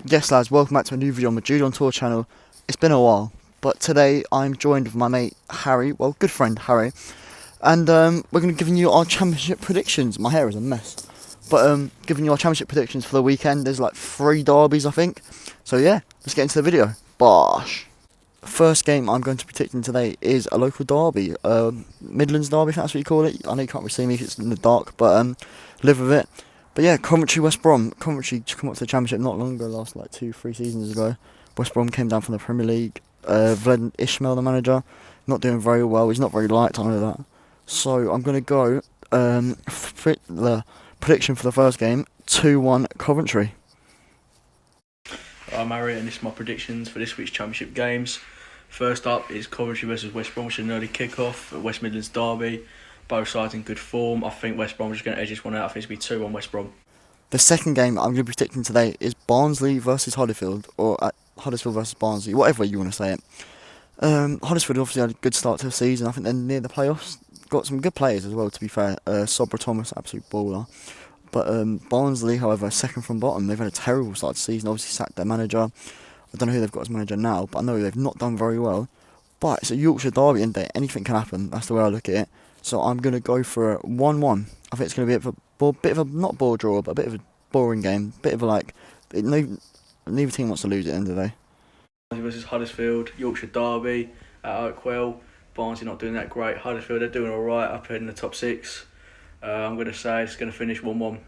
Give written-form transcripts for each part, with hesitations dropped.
Yes lads, welcome back to a new video on the Jude on Tour channel. It's been a while, but today I'm joined with my mate Harry, well good friend Harry, and we're going to be giving you our championship predictions. My hair is a mess, but giving you our championship predictions for the weekend. There's like 3 derbies I think, so yeah, let's get into the video. Bosh! First game I'm going to be predicting today is a local derby, Midlands derby if that's what you call it. I know you can't really see me if it's in the dark, but live with it. But yeah, Coventry, West Brom. Coventry just come up to the Championship not long ago, last like 2-3 seasons ago. West Brom came down from the Premier League. Vlad Ishmael, the manager, not doing very well. He's not very liked, I know that. So I'm going to go the prediction for the first game, 2-1 Coventry. I'm Harry and this is my predictions for this week's Championship games. First up is Coventry versus West Brom, which is an early kick-off at West Midlands derby. Both sides in good form. I think West Brom is going to edge this one out. I think it's going to be 2-1 West Brom. The second game I'm going to be predicting today is Barnsley versus Hollyfield, or Huddersfield versus Barnsley, whatever you want to say it. Huddersfield obviously had a good start to the season. I think they're near the playoffs. Got some good players as well, to be fair. Sobra Thomas, absolute baller. But Barnsley, however, second from bottom. They've had a terrible start to the season. Obviously sacked their manager. I don't know who they've got as manager now, but I know they've not done very well. But it's a Yorkshire derby, and anything can happen. That's the way I look at it. So I'm going to go for a 1-1. I think it's going to be a bit of a not ball draw, but a bit of a boring game. Bit of a neither team wants to lose at the end of the day. Barnsley versus Huddersfield, Yorkshire derby at Oakwell. Barnsley not doing that great. Huddersfield, they're doing alright up in the top 6. I'm going to say it's going to finish 1-1.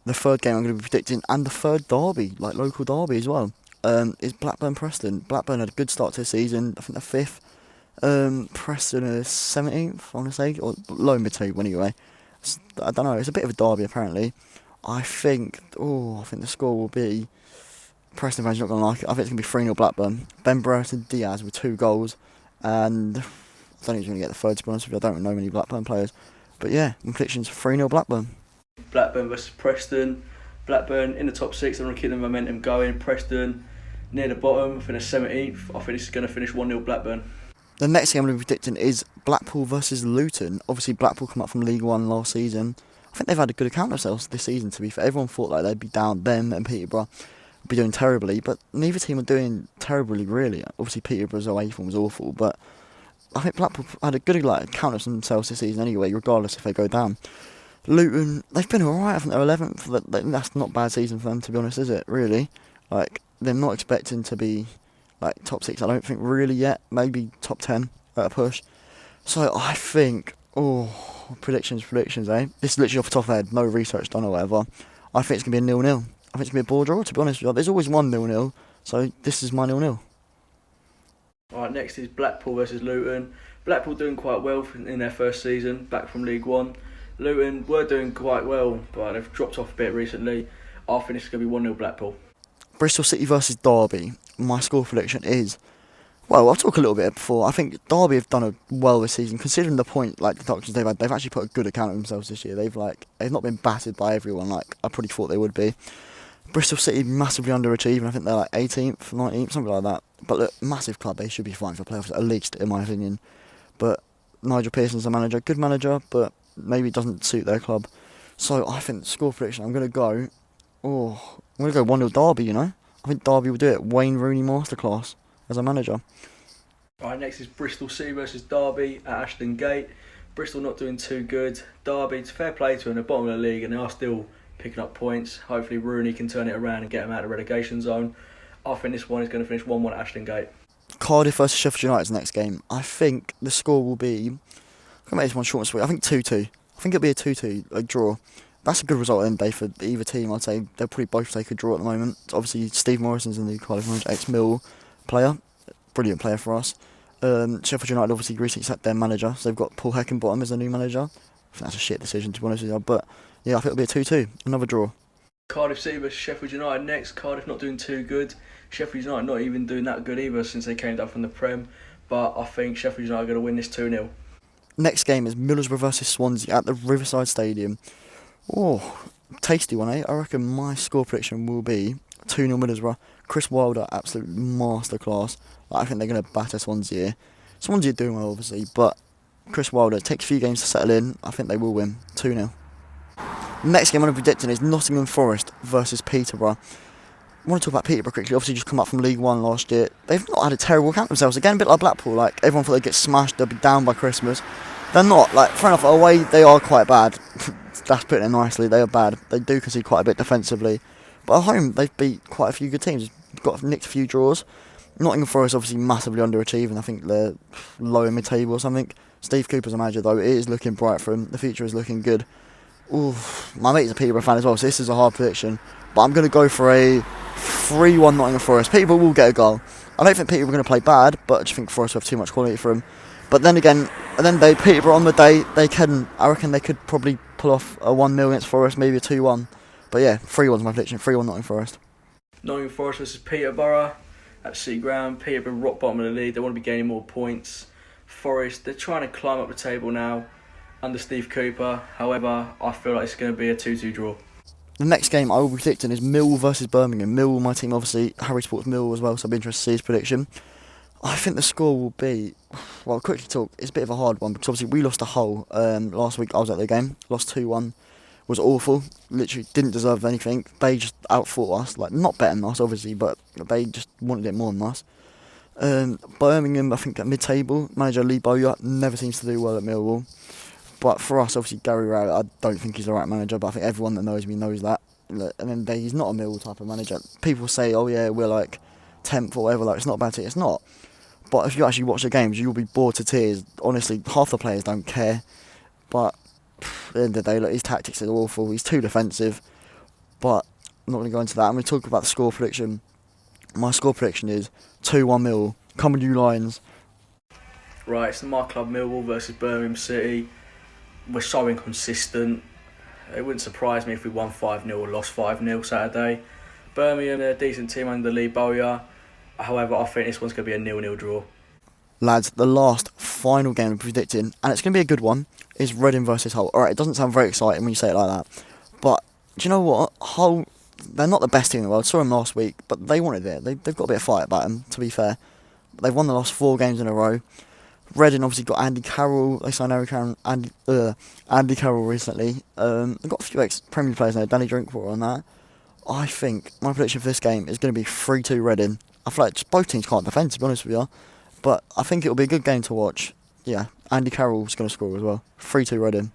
The third game I'm going to be predicting, and the third derby, like local derby as well, is Blackburn Preston. Blackburn had a good start to the season. I think they're 5th. Preston is 17th, I want to say, or low mid-table anyway. I don't know, it's a bit of a derby apparently. I think the score will be, Preston fans are not going to like it, I think it's going to be 3-0 Blackburn. Ben Brereton Diaz with 2 goals, and I don't think he's going to get the third, to be honest with you. I don't know many Blackburn players. But yeah, my prediction's 3-0 Blackburn. Blackburn versus Preston. Blackburn in the top 6, they want to keep the momentum going. Preston near the bottom, I think they're 17th. I think this is going to finish 1-0 Blackburn. The next game I'm going to be predicting is Blackpool versus Luton. Obviously, Blackpool come up from League One last season. I think they've had a good account of themselves this season, to be fair. Everyone thought like they'd be down, them and Peterborough would be doing terribly, but neither team are doing terribly, really. Obviously, Peterborough's away form was awful, but I think Blackpool had a good account of themselves this season anyway, regardless if they go down. Luton, they've been alright. I think they're 11th. That's not a bad season for them, to be honest, is it, really? Like, they're not expecting to be like top 6, I don't think, really yet. Maybe top 10 at a push. So I think, predictions, eh? This is literally off the top of my head, no research done or whatever. I think it's going to be a 0-0. I think it's going to be a ball draw, to be honest with you. There's always one 0-0, so this is my 0-0. Alright, next is Blackpool versus Luton. Blackpool doing quite well in their first season, back from League One. Luton were doing quite well, but they've dropped off a bit recently. I think this is going to be 1-0 Blackpool. Bristol City versus Derby. My score prediction is, well, I'll talk a little bit before. I think Derby have done well this season, considering the deductions they've had. They've actually put a good account of themselves this year. They've not been battered by everyone like I probably thought they would be. Bristol City massively underachieving. I think they're like 18th, 19th, something like that. But look, massive club. They should be fine for playoffs at least, in my opinion. But Nigel Pearson's the manager, good manager, but maybe it doesn't suit their club. So I think the score prediction, I'm going to go 1-0 Derby, you know. I think Derby will do it. Wayne Rooney masterclass as a manager. Right, next is Bristol City versus Derby at Ashton Gate. Bristol not doing too good. Derby, it's fair play to them, at the bottom of the league, and they are still picking up points. Hopefully Rooney can turn it around and get them out of the relegation zone. I think this one is going to finish 1-1 at Ashton Gate. Cardiff versus Sheffield United's next game. I think the score will be, I'm going to make this one short and sweet, I think 2-2. I think it'll be a 2-2, a draw. That's a good result at the end of the day for either team. I'd say they'll probably both take a draw at the moment. Obviously, Steve Morrison's the new Cardiff manager, ex-Mill player. Brilliant player for us. Sheffield United obviously recently sacked their manager, so they've got Paul Heckingbottom as their new manager. I think that's a shit decision, to be honest with you. But yeah, I think it'll be a 2-2, another draw. Cardiff City versus Sheffield United next. Cardiff not doing too good. Sheffield United not even doing that good either since they came down from the Prem. But I think Sheffield United are going to win this 2-0. Next game is Middlesbrough versus Swansea at the Riverside Stadium. Tasty one, eh? I reckon my score prediction will be 2-0 Middlesbrough. Chris Wilder, absolute masterclass. I think they're going to batter Swansea here. Swansea are doing well, obviously, but Chris Wilder, it takes a few games to settle in. I think they will win 2-0. Next game I'm predicting is Nottingham Forest versus Peterborough. want to talk about Peterborough quickly. Obviously, just come up from League One last year. They've not had a terrible account themselves. Again, a bit like Blackpool. Like, everyone thought they'd get smashed, they'll be down by Christmas. They're not. Like, fair enough, away, they are quite bad. That's putting it nicely. They are bad. They do concede quite a bit defensively. But at home, they've beat quite a few good teams. Got nicked a few draws. Nottingham Forest obviously massively underachieving. I think they're low in mid-table or something. Steve Cooper's a manager, though. It is looking bright for him. The future is looking good. Ooh, my mate's a Peterborough fan as well, so this is a hard prediction. But I'm going to go for a 3-1 Nottingham Forest. Peterborough will get a goal. I don't think Peterborough are going to play bad, but I just think Forest have too much quality for them. But then again, Peterborough on the day, I reckon they could probably pull off a 1-0 against Forest, maybe a 2-1. But yeah, 3-1's my prediction. 3-1 Nottingham Forest. Nottingham Forest versus Peterborough at City Ground. Peterborough rock bottom of the league. They want to be gaining more points. Forest, they're trying to climb up the table now under Steve Cooper. However, I feel like it's going to be a 2-2 draw. The next game I will be predicting is Mill versus Birmingham. Mill, my team, obviously. Harry supports Mill as well, so I'll be interested to see his prediction. I think the score will be, well, quickly talk, it's a bit of a hard one because obviously we lost to Hull last week. I was at the game, lost 2-1. Was awful, literally didn't deserve anything. They just outfought us, like not better than us obviously, but they just wanted it more than us. Birmingham, I think at mid-table, manager Lee Bowyer never seems to do well at Millwall. But for us, obviously Gary Rowett, I don't think he's the right manager, but I think everyone that knows me knows that. And then he's not a Millwall type of manager. People say, oh yeah, we're like 10th or whatever, like it's not a bad team. It's not. But if you actually watch the games, you'll be bored to tears. Honestly, half the players don't care. But at the end of the day, look, his tactics are awful. He's too defensive. But I'm not going to go into that. I'm going to talk about the score prediction. My score prediction is 2-1 Millwall. Come on, you Lions. Right, it's my club Millwall versus Birmingham City. We're so inconsistent. It wouldn't surprise me if we won 5-0 or lost 5-0 Saturday. Birmingham, they're a decent team under Lee Bowyer. However, I think this one's going to be a 0-0 draw. Lads, the last final game I'm predicting, and it's going to be a good one, is Reading versus Hull. Alright, it doesn't sound very exciting when you say it like that. But, do you know what? Hull, they're not the best team in the world. I saw them last week, but they wanted it. They've got a bit of fight about them, to be fair. They've won the last 4 games in a row. Reading obviously got Andy Carroll. They signed Andy Carroll recently. They've got a few ex-Premier players now. Danny Drinkwater on that. I think my prediction for this game is going to be 3-2 Reading. I feel like just both teams can't defend, to be honest with you. But I think it'll be a good game to watch. Yeah, Andy Carroll's going to score as well. 3-2 Reading.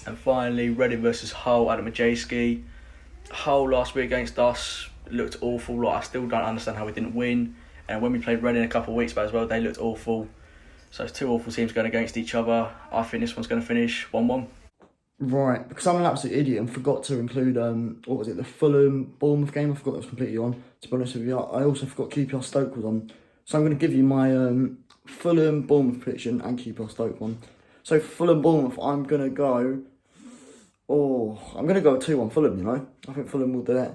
And finally, Reading versus Hull at the Majeski. Hull last week against us looked awful. Like, I still don't understand how we didn't win. And when we played Reading a couple of weeks back as well, they looked awful. So it's 2 awful teams going against each other. I think this one's going to finish 1-1. Right, because I'm an absolute idiot and forgot to include, the Fulham-Bournemouth game. I forgot that was completely on, to be honest with you. I also forgot QPR Stoke was on. So I'm going to give you my Fulham-Bournemouth prediction and QPR Stoke one. So Fulham-Bournemouth, I'm going to go 2-1 Fulham, you know. I think Fulham will do it.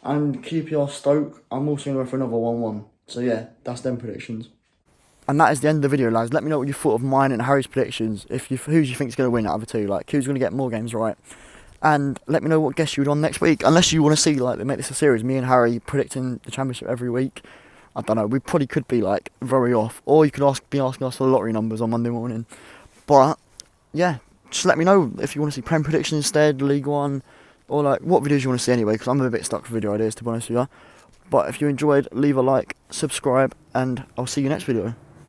And QPR Stoke, I'm also going to go for another 1-1. So yeah, that's them predictions. And that is the end of the video, lads. Let me know what you thought of mine and Harry's predictions. Who do you think is going to win out of the two? Like, who's going to get more games right? And let me know what guests you would on next week. Unless you want to see, like, they make this a series, me and Harry predicting the championship every week. I don't know. We probably could be, like, very off. Or you could be asking us for lottery numbers on Monday morning. But, yeah, just let me know if you want to see Prem predictions instead, League One, or, like, what videos you want to see anyway, because I'm a bit stuck for video ideas, to be honest with you. But if you enjoyed, leave a like, subscribe, and I'll see you next video.